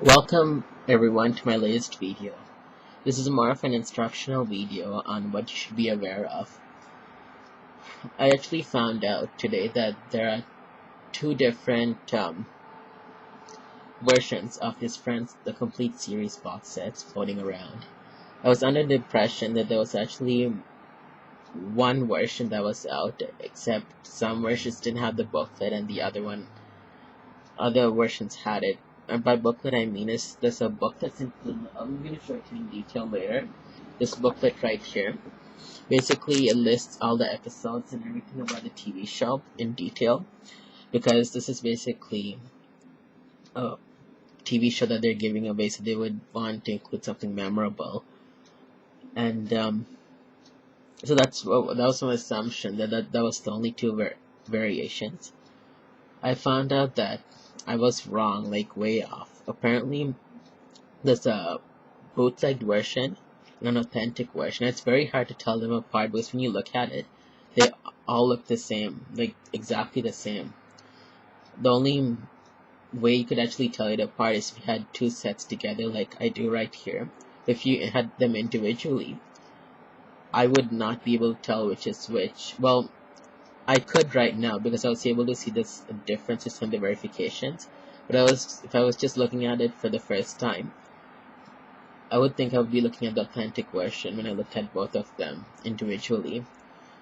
Welcome everyone to my latest video. This is more of an instructional video on what you should be aware of. I actually found out today that there are two different versions of his Friends the Complete Series box sets floating around. I was under the impression that there was actually one version that was out, except some versions didn't have the booklet and the other versions had it. And by booklet I mean is there's a book that's included. I'm going to show it to you in detail later. This booklet right here. Basically, it lists all the episodes and everything about the TV show in detail, because this is basically a TV show that they're giving away, so they would want to include something memorable. And so that was my assumption that was the only two variations. I found out that I was wrong, like way off. Apparently, there's a bootlegged version and an authentic version. It's very hard to tell them apart because when you look at it, they all look the same, like exactly the same. The only way you could actually tell it apart is if you had two sets together, like I do right here. If you had them individually, I would not be able to tell which is which. Well, I could right now because I was able to see this differences in the verifications. But if I was just looking at it for the first time, I would think I would be looking at the authentic version when I looked at both of them individually.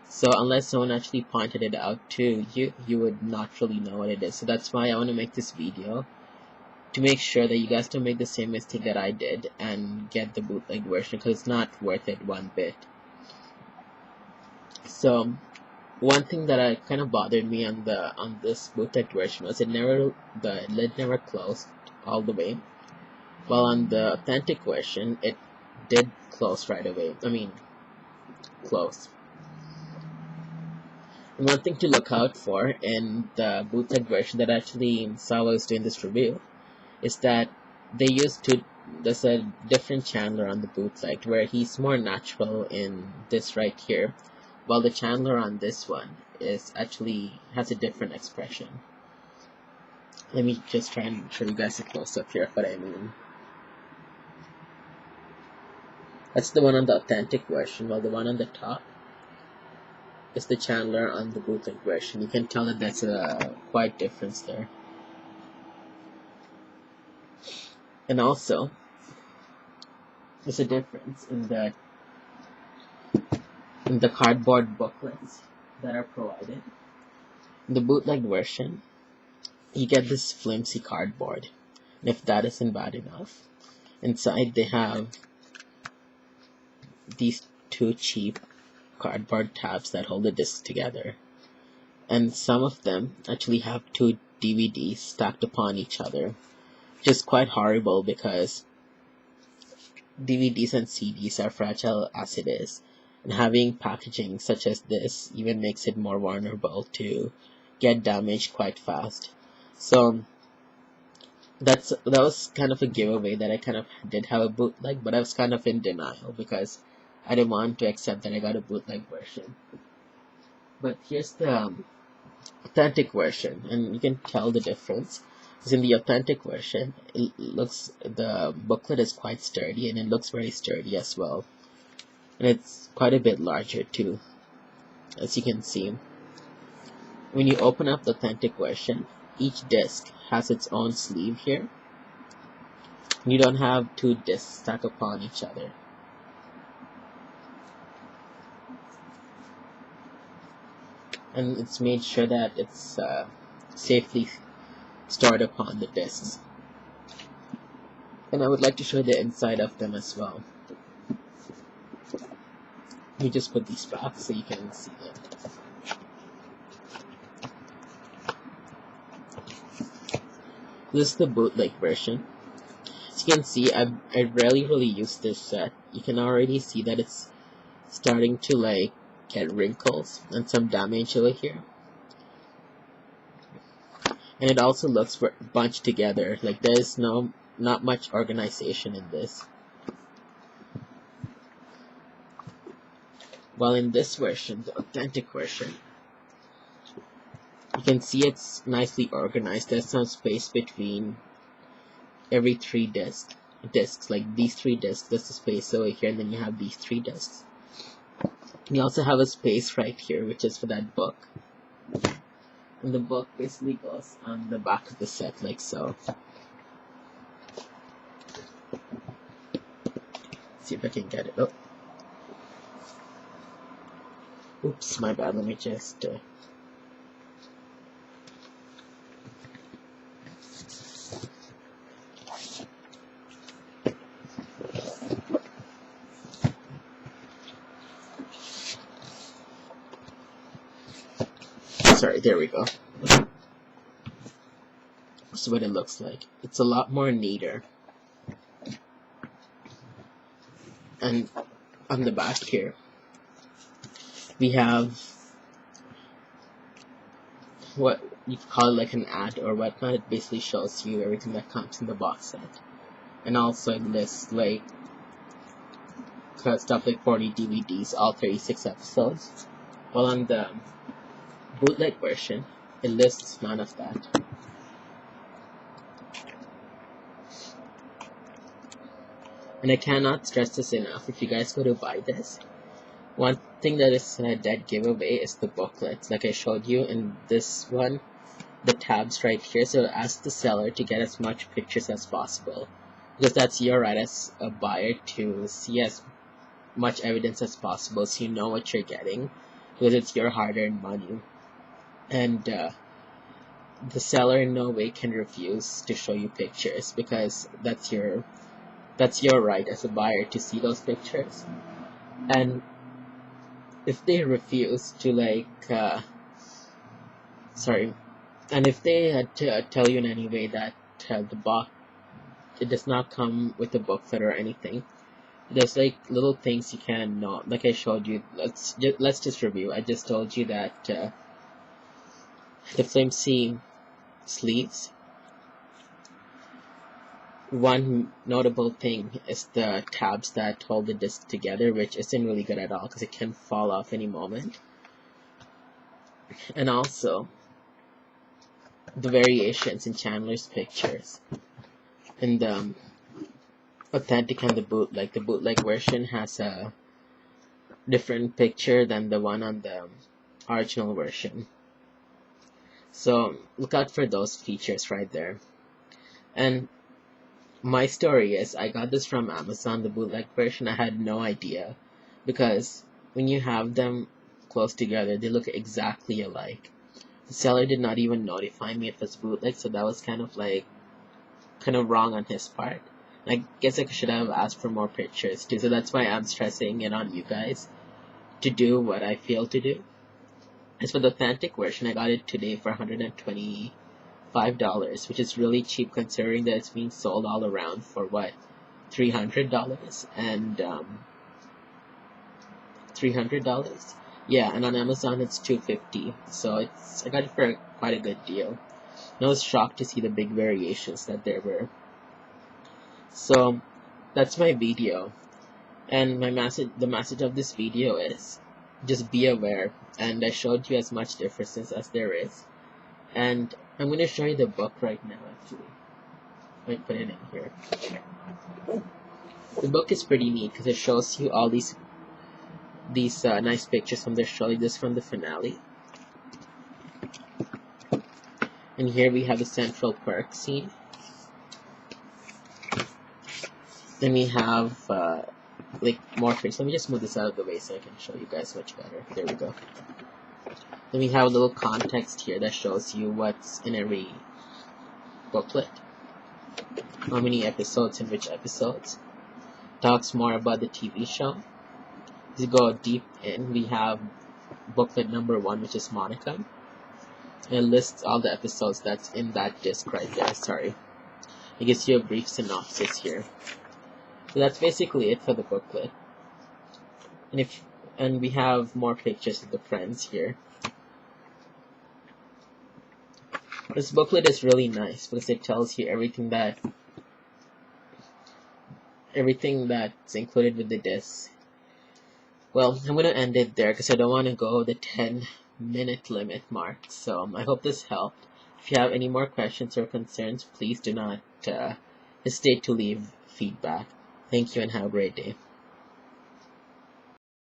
So unless someone actually pointed it out to you, you would not really know what it is. So that's why I want to make this video, to make sure that you guys don't make the same mistake that I did and get the bootleg version, because it's not worth it one bit. So one thing that kind of bothered me on this bootleg version was the lid never closed all the way, while on the authentic version it did close right away. Close. And one thing to look out for in the bootleg version that actually saw while I was doing this review is that there's a different Chandler on the bootleg where he's more natural in this right here, while the Chandler on this one has a different expression. Let me just try and show you guys a close-up here of what I mean. That's the one on the authentic version, while the one on the top is the Chandler on the bootleg version. You can tell that there's a quite difference there. And also, there's a difference in the cardboard booklets that are provided. In the bootleg version, you get this flimsy cardboard, and if that isn't bad enough, inside they have these two cheap cardboard tabs that hold the discs together, and some of them actually have two DVDs stacked upon each other, which is quite horrible because DVDs and CDs are fragile as it is, and having packaging such as this even makes it more vulnerable to get damaged quite fast. So that was kind of a giveaway that I kind of did have a bootleg, but I was kind of in denial because I didn't want to accept that I got a bootleg version. But here's the authentic version, and you can tell the difference. Because in the authentic version, the booklet is quite sturdy, and it looks very sturdy as well. And it's quite a bit larger too, as you can see. When you open up the authentic version, each disc has its own sleeve here. You don't have two discs stacked upon each other. And it's made sure that it's safely stored upon the discs. And I would like to show the inside of them as well. Let me just put these back so you can see them. This is the bootleg version. As you can see, I rarely really use this set. You can already see that it's starting to get wrinkles and some damage over here. And it also looks bunched together. Like there's not much organization in this. While in this version, the authentic version, you can see it's nicely organized. There's some space between every three discs, like these three discs. That's the space over here, and then you have these three discs. You also have a space right here, which is for that book. And the book basically goes on the back of the set, like so. See if I can get it. Oh, oops, my bad. Let me just. Sorry, there we go. That's what it looks like. It's a lot more neater. And on the back here, we have what you call it like an ad or whatnot. It basically shows you everything that comes in the box set. And also it lists like stuff like 40 DVDs, all 36 episodes. While on the bootleg version, it lists none of that. And I cannot stress this enough, if you guys go to buy this, one thing that is a dead giveaway is the booklets. Like I showed you in this one, the tabs right here. So ask the seller to get as much pictures as possible, because that's your right as a buyer to see as much evidence as possible, so you know what you're getting, because it's your hard-earned money. And the seller in no way can refuse to show you pictures, because that's your right as a buyer to see those pictures. And if they refuse to and if they tell you in any way that the box, it does not come with a booklet or anything, there's like little things you can know. Like I showed you, let's just review. I just told you that the flimsy sleeves. One notable thing is the tabs that hold the disc together, which isn't really good at all because it can fall off any moment. And also the variations in Chandler's pictures. And the authentic and the bootleg. The bootleg version has a different picture than the one on the original version. So look out for those features right there. And my story is, I got this from Amazon, the bootleg version. I had no idea, because when you have them close together, they look exactly alike. The seller did not even notify me it was bootleg, so that was kind of wrong on his part. I guess I should have asked for more pictures too, so that's why I'm stressing it on you guys to do what I failed to do. As for the authentic version, I got it today for $125, which is really cheap considering that it's being sold all around for what, $300 and $300. Yeah, and on Amazon it's $250. So I got it for quite a good deal. And I was shocked to see the big variations that there were. So that's my video, and the message of this video is just be aware. And I showed you as much differences as there is. And I'm going to show you the book right now, actually. Let me put it in here. The book is pretty neat because it shows you all these nice pictures from the show. This from the finale. And here we have the Central Park scene. Then we have more pictures. Let me just move this out of the way so I can show you guys much better. There we go. Then we have a little context here that shows you what's in every booklet. How many episodes and which episodes. Talks more about the TV show. As you go deep in, we have booklet number 1, which is Monica. And it lists all the episodes that's in that disc right there. Sorry. It gives you a brief synopsis here. So that's basically it for the booklet. And we have more pictures of the friends here. This booklet is really nice because it tells you everything that's included with the disc. Well, I'm going to end it there because I don't want to go the 10-minute limit mark. So I hope this helped. If you have any more questions or concerns, please do not hesitate to leave feedback. Thank you and have a great day.